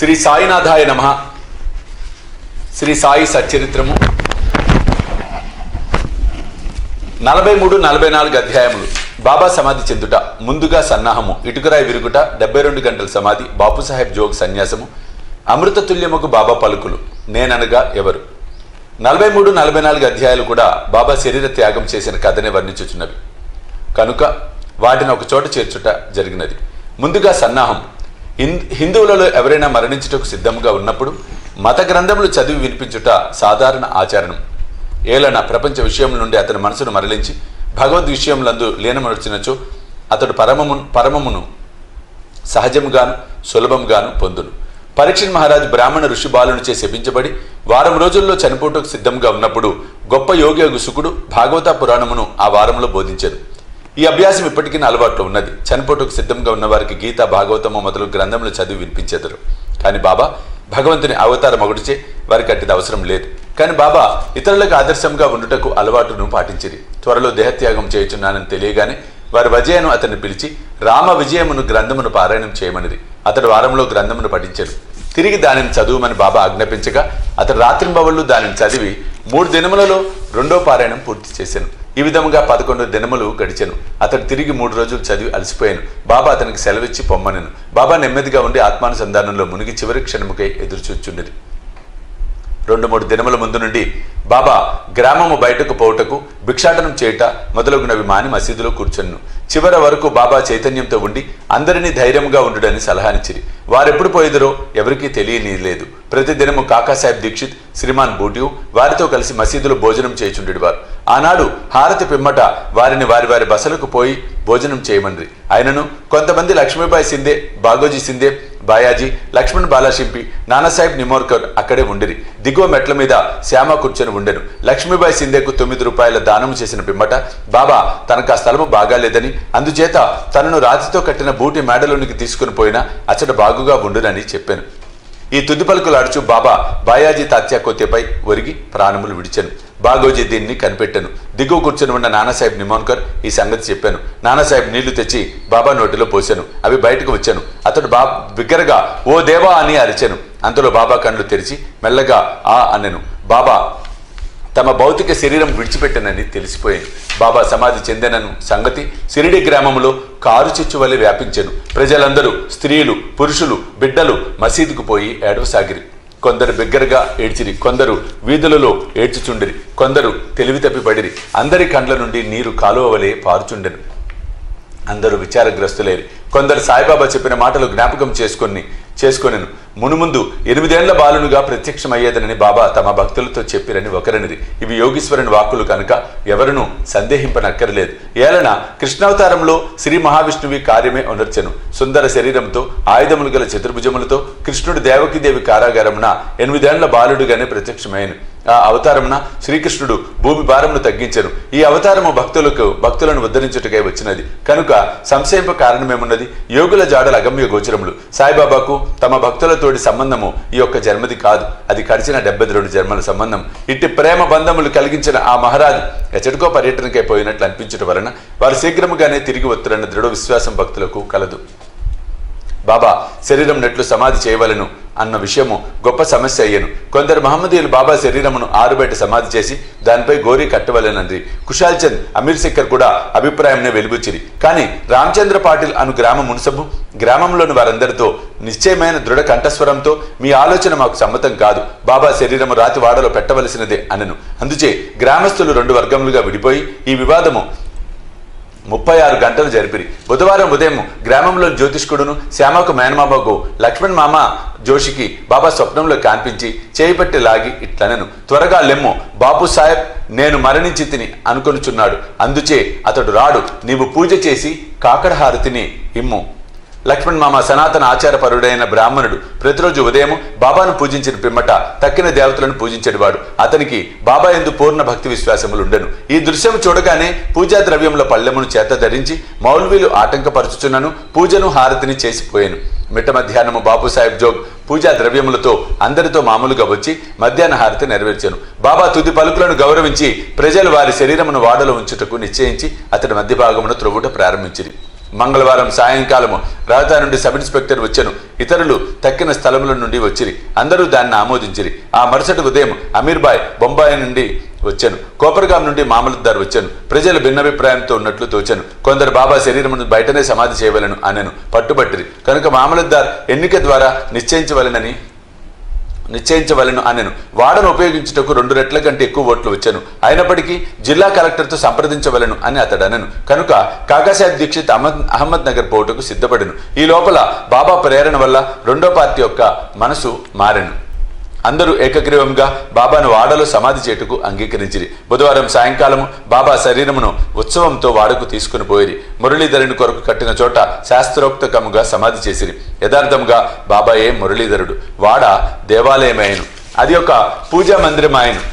శ్రీ సాయినాథాయ నమః. శ్రీ సాయి సచ్చరిత్రము 43-44 అధ్యాయములు. బాబా సమాధి చెందుట, ముందుగా సన్నాహము, ఇటుకరాయి విరుగుట, 72 గంటల సమాధి, బాపుసాహెబ్ జోగ్ సన్యాసము, అమృతతుల్యముకు బాబా పలుకులు, నేననగా ఎవరు. 43-44 అధ్యాయాలు కూడా బాబా శరీర త్యాగం చేసిన కథనే వర్ణించుచున్నవి కనుక వాటిని ఒక చోట చేర్చుట జరిగినది. ముందుగా సన్నాహం. హిందువులలో ఎవరైనా మరణించుటకు సిద్ధంగా ఉన్నప్పుడు మత గ్రంథములు చదివి వినిపించుట సాధారణ ఆచరణం. ఏలన ప్రపంచ విషయం నుండి అతని మనసును మరలించి భగవద్ విషయములందు లీనమర్చినచో అతడు పరమమును సహజంగాను సులభంగాను పొందును. పరీక్షణ్ మహారాజ్ బ్రాహ్మణ ఋషి బాలునిచే శపించబడి వారం రోజుల్లో చనిపోటుకు సిద్ధంగా ఉన్నప్పుడు గొప్ప యోగి శుకుడు భాగవత పురాణమును ఆ వారంలో బోధించారు. ఈ అభ్యాసం ఇప్పటికీ అలవాట్లో ఉన్నది. చనిపోటుకు సిద్ధంగా ఉన్న వారికి గీత, భాగవతము మొదలు గ్రంథములు చదివి వినిపించేదరు. కానీ బాబా భగవంతుని అవతారం ఒకటిచే వారికి అట్టిది అవసరం లేదు. కానీ బాబా ఇతరులకు ఆదర్శంగా ఉండుటకు అలవాటును పాటించిరి. త్వరలో దేహత్యాగం చేయుచున్నానని తెలియగానే వారి విజయను అతన్ని పిలిచి రామ విజయమును గ్రంథమును పారాయణం చేయమనిది. అతడు వారంలో గ్రంథమును పఠించాడు. తిరిగి దానిని చదువుమని బాబా ఆజ్ఞాపించగా అతడు రాత్రింబవళ్ళు దానిని చదివి 3 దినములలో 2వ పారాయణం పూర్తి చేశాను. ఈ విధముగా 11 దినములు గడిచెను. అతడు తిరిగి 3 రోజులు చదివి అలసిపోయాను. బాబా అతనికి సెలవిచ్చి పొమ్మనెను. బాబా నెమ్మదిగా ఉండి ఆత్మానుసంధానంలో మునిగి చివరి క్షణముకై ఎదురుచూచుండేది. 2-3 దినముల ముందు నుండి బాబా గ్రామము బయటకు పోవుటకు, భిక్షాటనం చేయుట మొదలగునవి మాని మసీదులో కూర్చున్ను. చివరి వరకు బాబా చైతన్యంతో ఉండి అందరినీ ధైర్యంగా ఉండుడని సలహానిచ్చిరి. వారెప్పుడు పోయేదరో ఎవరికీ తెలియనీయలేదు. ప్రతి దినము కాకాసాహెబ్ దీక్షిత్, శ్రీమాన్ బూటియు వారితో కలిసి మసీదులో భోజనం చేయుచుండేవారు. ఆనాడు హారతి పిమ్మట వారిని వారి బసలకు పోయి భోజనం చేయమని. ఆయనను కొంతమంది లక్ష్మీబాయి సిందే, బాగోజీ సిందే, బాయాజీ, లక్ష్మణ్ బాలాషింపి, నానాసాహెబ్ నిమోర్కర్ అక్కడే ఉండిరి. దిగువ మెట్ల మీద శ్యామ కూర్చొని ఉండెను. లక్ష్మీబాయి సిందేకు 9 రూపాయల దానము చేసిన పిమ్మట బాబా తనకు ఆ స్థలము బాగాలేదని, అందుచేత తనను రాతితో కట్టిన బూటి మేడలోనికి తీసుకుని పోయినా అచ్చట బాగుగా ఉండునని చెప్పాను. ఈ తుది పలుకులాడుచు బాబా బాయాజీ తాత్యా కోతేపై ఒరిగి ప్రాణములు విడిచాను. బాగోజీ దీన్ని కనిపెట్టాను. దిగువ కూర్చొని ఉన్న నానాసాహెబ్ నిమోన్కర్ ఈ సంగతి చెప్పాను. నానాసాహెబ్ నీళ్లు తెచ్చి బాబా నోటిలో పోశాను. అవి బయటకు వచ్చాను. అతడు బిగ్గరగా ఓ దేవా అని అరిచాను. అంతలో బాబా కళ్ళు తెరిచి మెల్లగా ఆ అనెను. బాబా తమ భౌతిక శరీరం విడిచిపెట్టనని తెలిసిపోయాను. బాబా సమాధి చెందనను సంగతి సిరిడి గ్రామంలో కారు చిచ్చు వలె వ్యాపించెను. ప్రజలందరూ, స్త్రీలు, పురుషులు, బిడ్డలు మసీదుకు పోయి ఏడవసాగిరి. కొందరు బిగ్గరగా ఏడ్చిరి, కొందరు వీధులలో ఏడ్చుచుండిరి, కొందరు తెలివి తప్పిపడిరి. అందరి కండ్ల నుండి నీరు కాలువ వలె పారుచుండెను. అందరూ విచారగ్రస్తులేరు. కొందరు సాయిబాబా చెప్పిన మాటలు జ్ఞాపకం చేసుకొనెను. మునుముందు 8 ఏళ్ల బాలునుగా ప్రత్యక్షమయ్యేదనని బాబా తమ భక్తులతో చెప్పిరని ఒకరనిది. ఇవి యోగీశ్వరుని వాక్కులు కనుక ఎవరునూ సందేహింపనక్కరలేదు. ఏలన కృష్ణావతారంలో శ్రీ మహావిష్ణువి కార్యమే ఉనర్చెను. సుందర శరీరంతో, ఆయుధములు గల చతుర్భుజములతో కృష్ణుడు దేవకీదేవి కారాగారమున 8 ఏళ్ల బాలుడుగానే ప్రత్యక్షమయ్యను. ఆ అవతారమున శ్రీకృష్ణుడు భూమి భారమును తగ్గించెను. ఈ అవతారము భక్తులను ఉద్ధరించుటకై వచ్చినది కనుక సంశయింప కారణమేమున్నది? యోగుల జాడల అగమ్య గోచరములు. సాయిబాబాకు తమ భక్తులతోటి సంబంధము ఈ యొక్క జన్మది కాదు, అది గడిచిన 72 జన్మల సంబంధం. ఇట్టి ప్రేమ బంధములు కలిగించిన ఆ మహారాజు ఎచ్చటికో పర్యటనకై పోయినట్లు అనిపించడం వలన వారు శీఘ్రముగానే తిరిగి వత్తురన్న దృఢ విశ్వాసం భక్తులకు కలదు. బాబా శరీరం నెట్లు సమాధి చేయవలను అన్న విషయము గొప్ప సమస్య అయ్యను. కొందరు మహమ్మదీయులు బాబా శరీరమును ఆరుబయట సమాధి చేసి దానిపై గోరీ కట్టవలెనంది. కుషాల్ చంద్, అమీర్ సిక్కర్ కూడా అభిప్రాయంనే వెలుబుచ్చిరి. కానీ రామచంద్ర పాటిల్ అను గ్రామ మున్సబు గ్రామంలోని వారందరితో నిశ్చయమైన దృఢ కంఠస్వరంతో మీ ఆలోచన మాకు సమ్మతం కాదు, బాబా శరీరము రాతి వాడలో పెట్టవలసినదే అనెను. అందుచే గ్రామస్తులు 2 వర్గములుగా విడిపోయి ఈ వివాదము 36 గంటలు జరిపిరి. బుధవారం ఉదయం గ్రామంలో జ్యోతిష్కుడును శ్యామకు మేనమామకు లక్ష్మణ్ మామ జోషికి బాబా స్వప్నంలో కనిపించి చేయిపట్టి లాగి ఇట్లనెను. త్వరగా లెమ్ము, బాపు సాహెబ్ నేను మరణించి తిని అనుకొనుచున్నాడు. అందుచే అతడు రాడు. నీవు పూజ చేసి కాకడహారతిని ఇమ్ము. లక్ష్మణ్ మామ సనాతన ఆచారపరుడైన బ్రాహ్మణుడు. ప్రతిరోజు ఉదయం బాబాను పూజించిన పిమ్మట తక్కిన దేవతలను పూజించేవాడు. అతనికి బాబా యందు పూర్ణ భక్తి విశ్వాసములుండెను. ఈ దృశ్యం చూడగానే పూజా ద్రవ్యముల పళ్ళెమును చేత ధరించి మౌల్వీలు ఆటంకపరచుచున్నను పూజను హారతిని చేసిపోయాను. మిట్ట మధ్యాహ్నము బాపుసాహెబ్ జోగ్ పూజా ద్రవ్యములతో అందరితో మామూలుగా వచ్చి మధ్యాహ్న హారతి నెరవేర్చాను. బాబా తుది పలుకులను గౌరవించి ప్రజలు వారి శరీరమును వాడలో ఉంచుటకు నిశ్చయించి అతడి మధ్య భాగమును త్రొవ్వుట ప్రారంభించింది. మంగళవారం సాయంకాలము రాజధాని నుండి సబ్ ఇన్స్పెక్టర్ వచ్చెను. ఇతరులు తక్కిన స్థలముల నుండి వచ్చిరి. అందరూ దాన్ని ఆమోదించిరి. ఆ మరుసటి ఉదయం అమీర్బాయ్ బొంబాయి నుండి వచ్చాను. కోపర్గాం నుండి మామలద్దార్ వచ్చాను. ప్రజలు భిన్నాభిప్రాయంతో ఉన్నట్లు తోచాను. కొందరు బాబా శరీరమును బయటనే సమాధి చేయవలను అనను పట్టుబట్టిరి. కనుక మామలద్దార్ ఎన్నిక ద్వారా నిశ్చయించవలను అనెను. వాడను ఉపయోగించుటకు 2 రెట్ల కంటే ఎక్కువ ఓట్లు వచ్చాను. అయినప్పటికీ జిల్లా కలెక్టర్తో సంప్రదించవలను అని అతడు అనెను. కనుక కాకాసాహెబ్ దీక్షిత్ అహ్మద్ నగర్ పోవుటకు సిద్ధపడెను. ఈ లోపల బాబా ప్రేరణ వల్ల రెండో పార్టీ యొక్క మనసు మారెను. అందరూ ఏకగ్రీవంగా బాబాను వాడలో సమాధి చేటుకు అంగీకరించిరి. బుధవారం సాయంకాలము బాబా శరీరమును ఉత్సవంతో వాడకు తీసుకుని పోయిరి. మురళీధరుని కొరకు కట్టిన చోట శాస్త్రోక్తకముగా సమాధి చేసిరి. యథార్థముగా బాబాయే మురళీధరుడు. వాడ దేవాలయమైను. అది ఒక పూజా మందిరమాయను.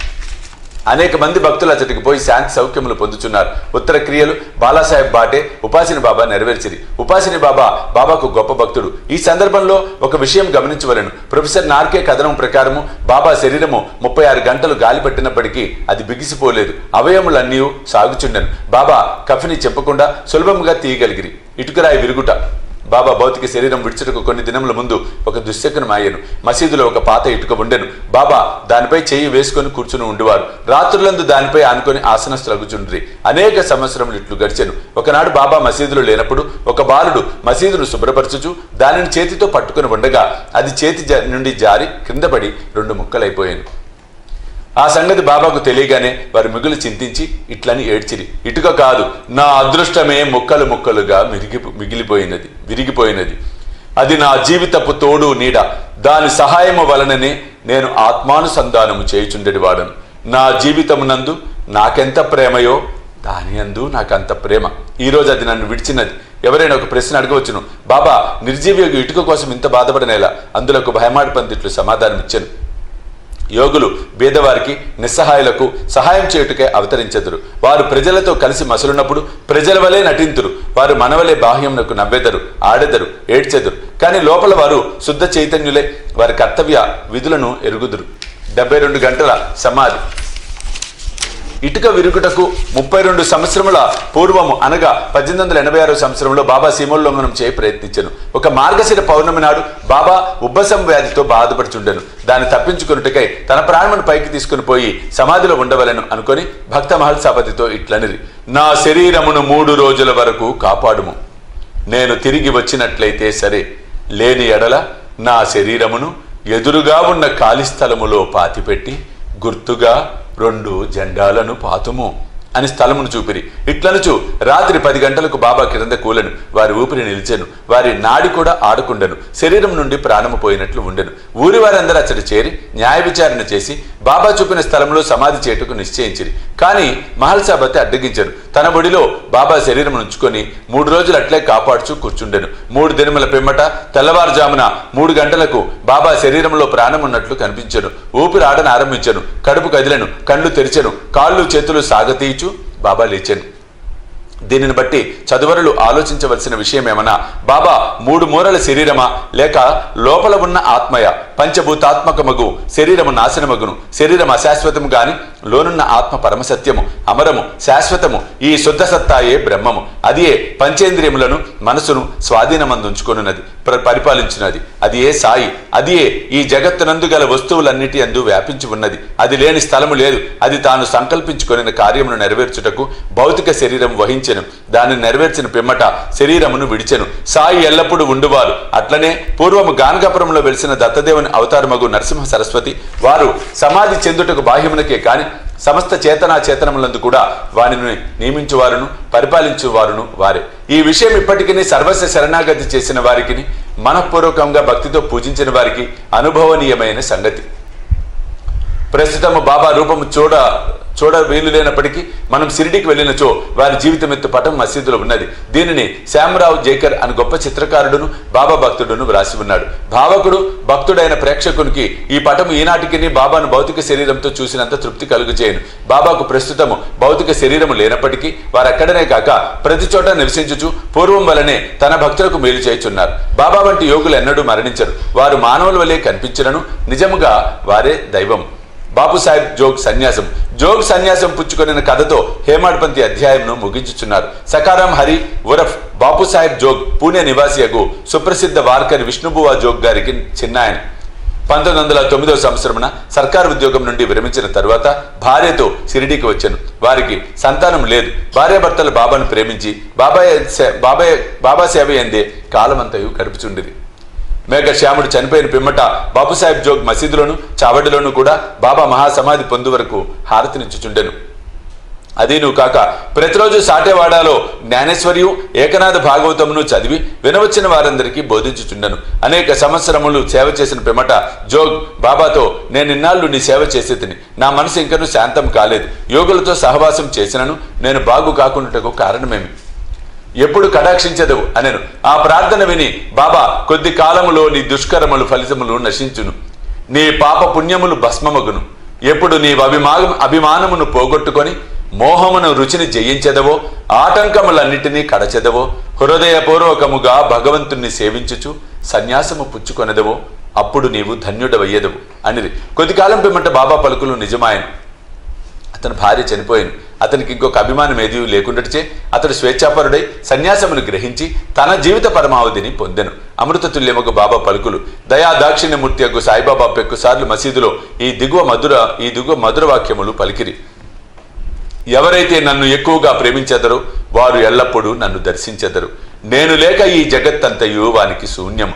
అనేక మంది భక్తులు అతడికి పోయి శాంతి సౌఖ్యములు పొందుచున్నారు. ఉత్తర క్రియలు బాలాసాహెబ్ బాటే ఉపాసిని బాబా నెరవేర్చిరి. ఉపాసిని బాబా బాబాకు గొప్ప భక్తుడు. ఈ సందర్భంలో ఒక విషయం గమనించవలను. ప్రొఫెసర్ నార్కే కథనం ప్రకారము బాబా శరీరము 36 గంటలు గాలి పట్టినప్పటికీ అది బిగిసిపోలేదు. అవయములన్నీ సాగుచుండెను. బాబా కఫిని చెప్పకుండా సులభంగా తీయగలిగిరి. ఇటుకరాయి విరుగుట. బాబా భౌతిక శరీరం విడిచుటకు కొన్ని దినముల ముందు ఒక దుశ్శకునం అయ్యను. మసీదులో ఒక పాత ఇటుక ఉండెను. బాబా దానిపై చెయ్యి వేసుకొని కూర్చుని ఉండేవారు. రాత్రులందు దానిపై ఆనుకొని ఆసనస్తులగుచుండ్రి. అనేక సంవత్సరములు ఇట్లు గడిచెను. ఒకనాడు బాబా మసీదులో లేనప్పుడు ఒక బాలుడు మసీదును శుభ్రపరచుచు దానిని చేతితో పట్టుకుని ఉండగా అది చేతి నుండి జారి క్రింద పడి 2 ముక్కలైపోయాను. ఆ సంగతి బాబాకు తెలియగానే వారు మిగులు చింతించి ఇట్లని ఏడ్చిరి. ఇటుక కాదు, నా అదృష్టమే ముక్కలు ముక్కలుగా విరిగిపోయినది. అది నా జీవితపు తోడు నీడ. దాని సహాయము వలననే నేను ఆత్మానుసంధానము చేయుచుండెడి వాడను. నా జీవితమునందు నాకెంత ప్రేమయో దాని అందు నాకంత ప్రేమ. ఈరోజు అది నన్ను విడిచినది. ఎవరైనా ఒక ప్రశ్న అడగవచ్చును, బాబా నిర్జీవి ఇటుక కోసం ఇంత బాధపడనేలా? అందులో బహమాడి పందిట్లు సమాధానం ఇచ్చాను. యోగులు బీదవారికి నిస్సహాయులకు సహాయం చేయుటకే అవతరించెదరు. వారు ప్రజలతో కలిసి మసలున్నప్పుడు ప్రజల వలె నటింతురు. వారు మనవలే బాహ్యమునకు నవ్వెదరు, ఆడెదరు, ఏడ్చెదరు. కానీ లోపల వారు శుద్ధ చైతన్యులే. వారి కర్తవ్య విధులను ఎరుగుదురు. 72 గంటల సమాధి. ఇటుక విరుగుటకు 32 సంవత్సరముల పూర్వము అనగా 1886 సంవత్సరంలో బాబా సీమోల్లంఘనం చేయ ప్రయత్నించెను. ఒక మార్గశిర పౌర్ణమి నాడు బాబా ఉబ్బసం వ్యాధితో బాధపడుచుండెను. దాన్ని తప్పించుకున్నట్టుకై తన ప్రాణమును పైకి తీసుకుని పోయి సమాధిలో ఉండవలను అనుకొని భక్త మహల్సాపతితో ఇట్లనిరి, నా శరీరమును 3 రోజుల వరకు కాపాడుము. నేను తిరిగి వచ్చినట్లయితే సరే, లేని ఎడల నా శరీరమును ఎదురుగా ఉన్న ఖాళీ స్థలములో పాతిపెట్టి గుర్తుగా 2 జెండాలను పాతుము అని స్థలమును చూపిరి. ఇట్లనుచు రాత్రి 10 గంటలకు బాబా కింద కూలెను. వారి ఊపిరి నిలిచెను. వారి నాడి కూడా ఆడుకుండెను. శరీరం నుండి ప్రాణము పోయినట్లు ఉండెను. ఊరి వారందరూ అచ్చటి చేరి న్యాయ విచారణ చేసి బాబా చూపిన స్థలంలో సమాధి చేటుకు నిశ్చయించిరి. కానీ మహల్సాబతి అడ్డగించరు. తన బొడిలో బాబా శరీరం ఉంచుకొని 3 రోజులు అట్లే కాపాడుచూ కూర్చుండెను. 3 దినముల పిమ్మట తెల్లవారుజామున 3 గంటలకు బాబా శరీరంలో ప్రాణం ఉన్నట్లు కనిపించెను. ఊపిరి ఆడన ఆరంభించెను. కడుపు కదిలెను. కళ్ళు తెరిచెను. కాళ్ళు చేతులు సాగతీచు బాబా లేచెను. దీనిని బట్టి చదువరులు ఆలోచించవలసిన విషయం ఏమన్నా, బాబా 3 మూరల శరీరమా లేక లోపల ఉన్న ఆత్మయ? పంచభూతాత్మకమగు శరీరము నాశనమగును. శరీరం అశాశ్వతము గాని లోనున్న ఆత్మ పరమసత్యము, అమరము, శాశ్వతము. ఈ శుద్ధ సత్తాయే బ్రహ్మము. అదియే పంచేంద్రియములను మనసును స్వాధీనమందుంచుకొనున్నది, పరిపాలించున్నది. అది ఏ సాయి. అదియే ఈ జగత్తునందు గల వస్తువులన్నిటి అందు వ్యాపించి ఉన్నది. అది లేని స్థలము లేదు. అది తాను సంకల్పించుకొనిన కార్యమును నెరవేర్చుటకు భౌతిక శరీరం వహించెను. దానిని నెరవేర్చిన పిమ్మట శరీరమును విడిచెను. సాయి ఎల్లప్పుడూ ఉండువారు. అట్లనే పూర్వము గానగాపురంలో వెలిసిన దత్తదేవుని అవతారమగు నరసింహ సరస్వతి వారు సమాధి చెందుటకు బాహ్యమునకే కాని సమస్త చేతనా చేతనములందు కూడా వారిని నియమించువారును పరిపాలించువారును వారే. ఈ విషయం ఇప్పటికీ సర్వస్వ శరణాగతి చేసిన వారికి, మనఃపూర్వకంగా భక్తితో పూజించిన వారికి అనుభవనీయమైన సంగతి. ప్రస్తుతము బాబా రూపము చూడ వీలు లేనప్పటికీ మనం షిరిడీకి వెళ్ళినచో వారి జీవితం ఎత్తు పటం మసీదులో ఉన్నది. దీనిని శ్యామరావు జేకర్ అని గొప్ప చిత్రకారుడును బాబా భక్తుడును వ్రాసి ఉన్నాడు. భావకుడు భక్తుడైన ప్రేక్షకునికి ఈ పటము ఈనాటికి బాబాను భౌతిక శరీరంతో చూసినంత తృప్తి కలుగుచేయను. బాబాకు ప్రస్తుతము భౌతిక శరీరము లేనప్పటికీ వారక్కడనే కాక ప్రతి చోట నివసించుచు పూర్వం వలనే తన భక్తులకు మేలు చేయుచున్నారు. బాబా వంటి యోగులు ఎన్నడూ మరణించరు. వారు మానవుల వలె కనిపించినను నిజముగా వారే దైవం. బాపుసాహెబ్ జోగ్ సన్యాసం. జోగ్ సన్యాసం పుచ్చుకొనిన కథతో హేమాడ్పంతి అధ్యాయంను ముగించుచున్నారు. సకారాం హరి ఉరఫ్ బాపుసాహెబ్ జోగ్ పూణే నివాసియగు సుప్రసిద్ధ వార్కరి విష్ణుబువా జోగ్ గారికి చిన్నాయన. 1909వ సంవత్సరమున సర్కారు ఉద్యోగం నుండి విరమించిన తరువాత భార్యతో షిరిడీకి వచ్చాను. వారికి సంతానం లేదు. భార్యాభర్తలు బాబాను ప్రేమించి బాబా సేవ ఎందే కాలమంతయు గడుపుచుండిది. మేఘశ్యాముడు చనిపోయిన పిమ్మట బాపుసాహెబ్ జోగ్ మసీదులోను చావడిలోనూ కూడా బాబా మహాసమాధి పొందు వరకు హారతినిచ్చుచుండెను. అదీను కాక ప్రతిరోజు సాటేవాడాలో జ్ఞానేశ్వర్యు ఏకనాథ భాగవతమును చదివి వినవచ్చిన వారందరికీ బోధించుచుండెను. అనేక సంవత్సరములు సేవ చేసిన పిమ్మట జోగ్ బాబాతో, నేనిన్నాళ్ళు నీ సేవ చేసేతిని, నా మనసు ఇంకనూ శాంతం కాలేదు. యోగులతో సహవాసం చేసినను నేను బాగు కాకుండాటకు కారణమేమి? ఎప్పుడు కటాక్షించదవు అనెను. ఆ ప్రార్థన విని బాబా, కొద్ది కాలములో నీ దుష్కరములు ఫలితములు నశించును, నీ పాప పుణ్యములు భస్మమగును. ఎప్పుడు నీ అభిమానమును పోగొట్టుకొని మోహమును రుచిని జయించెదవో, ఆటంకములన్నిటినీ కడచెదవో, హృదయపూర్వకముగా భగవంతుణ్ణి సేవించుచు సన్యాసము పుచ్చుకొనెదవో, అప్పుడు నీవు ధన్యుడవయ్యేదవు అనిది. కొద్ది కాలం పిమ్మట బాబా పలుకులు నిజమాయను. అతని భార్య చనిపోయాను. అతనికి ఇంకొక అభిమానం ఏదీ లేకుండాచే అతడు స్వేచ్ఛాపరుడై సన్యాసమును గ్రహించి తన జీవిత పరమావధిని పొందెను. అమృతతుల్యముకు బాబా పలుకులు. దయా దాక్షిణ్యమూర్తి యొక్క సాయిబాబా పెక్కుసార్లు మసీదులో ఈ దిగువ మధుర వాక్యములు పలికిరి. ఎవరైతే నన్ను ఎక్కువగా ప్రేమించెదరో వారు ఎల్లప్పుడూ నన్ను దర్శించెదరు. నేను లేక ఈ జగత్తంతయు వానికి శూన్యము.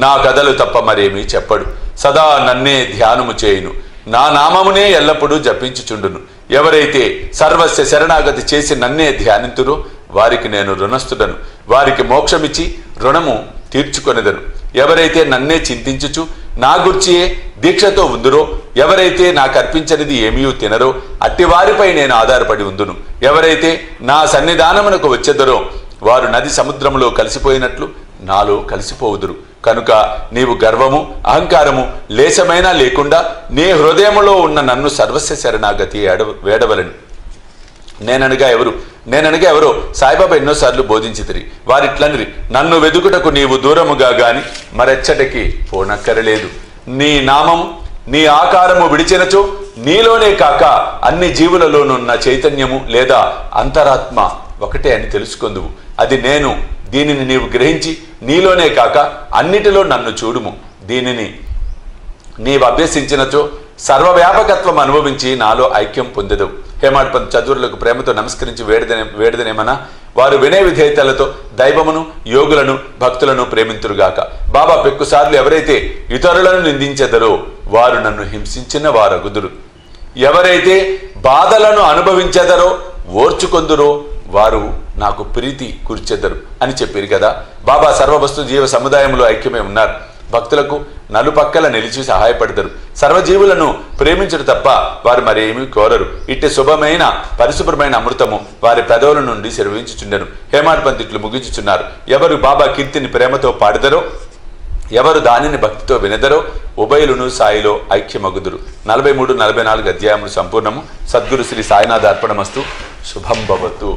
నా కథలు తప్ప మరేమీ చెప్పడు. సదా నన్నే ధ్యానము చేయును. నా నామమునే ఎల్లప్పుడూ జపించుచుండును. ఎవరైతే సర్వస్య శరణాగతి చేసి నన్నే ధ్యానింతురో వారికి నేను రుణస్థుడను. వారికి మోక్షమిచ్చి రుణము తీర్చుకొనెదను. ఎవరైతే నన్నే చింతించుచు నా గుర్చియే దీక్షతో ఉందురో, ఎవరైతే నాకు అర్పించనిది ఏమీ తినరో అట్టి వారిపై నేను ఆధారపడి ఉందును. ఎవరైతే నా సన్నిధానమునకు వచ్చెదరో వారు నది సముద్రములో కలిసిపోయినట్లు నాలో కలిసిపోవుదురు. కనుక నీవు గర్వము అహంకారము లేశమైనా లేకుండా నీ హృదయములో ఉన్న నన్ను సర్వస్వ శరణాగతి వేడవలను. నేననగా ఎవరో సాయిబాబా ఎన్నోసార్లు బోధించితిరి. వారిట్లనిరి, నన్ను వెదుకుటకు నీవు దూరముగా గాని మరెచ్చటికి పోనక్కరలేదు. నీ నామము నీ ఆకారము విడిచినచో నీలోనే కాక అన్ని జీవులలోనున్న చైతన్యము లేదా అంతరాత్మ ఒకటే అని తెలుసుకొందువు. అది నేను. దీనిని నీవు గ్రహించి నీలోనే కాక అన్నిటిలో నన్ను చూడుము. దీనిని నీవు అభ్యసించినచో సర్వవ్యాపకత్వం అనుభవించి నాలో ఐక్యం పొందెదవు. హేమాడ్పంత్ చదువులకు ప్రేమతో నమస్కరించి వేడదనేమన్నా వారు వినయ విధేయతలతో దైవమును యోగులను భక్తులను ప్రేమింతురుగాక. బాబా పెక్కుసార్లు ఎవరైతే ఇతరులను నిందించెదరో వారు నన్ను హింసించిన వారగుదురు. ఎవరైతే బాధలను అనుభవించెదరో ఓర్చుకొందురో వారు నాకు ప్రీతి కూర్చెదరు అని చెప్పారు కదా. బాబా సర్వవస్తు జీవ సముదాయంలో ఐక్యమే ఉన్నారు. భక్తులకు నలుపక్కల నిలిచి సహాయపడతారు. సర్వజీవులను ప్రేమించరు తప్ప వారు మరేమీ కోరరు. ఇట్టి శుభమైన పరిశుభ్రమైన అమృతము వారి పెదవుల నుండి సెలవించుచుండెను. హేమాడ్పంత్ ఇట్లు ముగించుచున్నారు. ఎవరు బాబా కీర్తిని ప్రేమతో పాడదరో, ఎవరు దానిని భక్తితో వినదరో ఉభయులను సాయిలో ఐక్యమగుదురు. 43-44 అధ్యాయములు సంపూర్ణము. సద్గురు శ్రీ సాయినాథ అర్పణమస్తు. శుభం భవతు.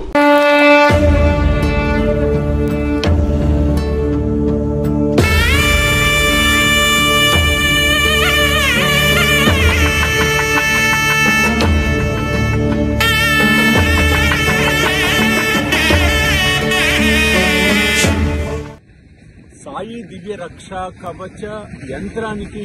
సాయి దివ్య రక్షా కవచ యంత్రానికి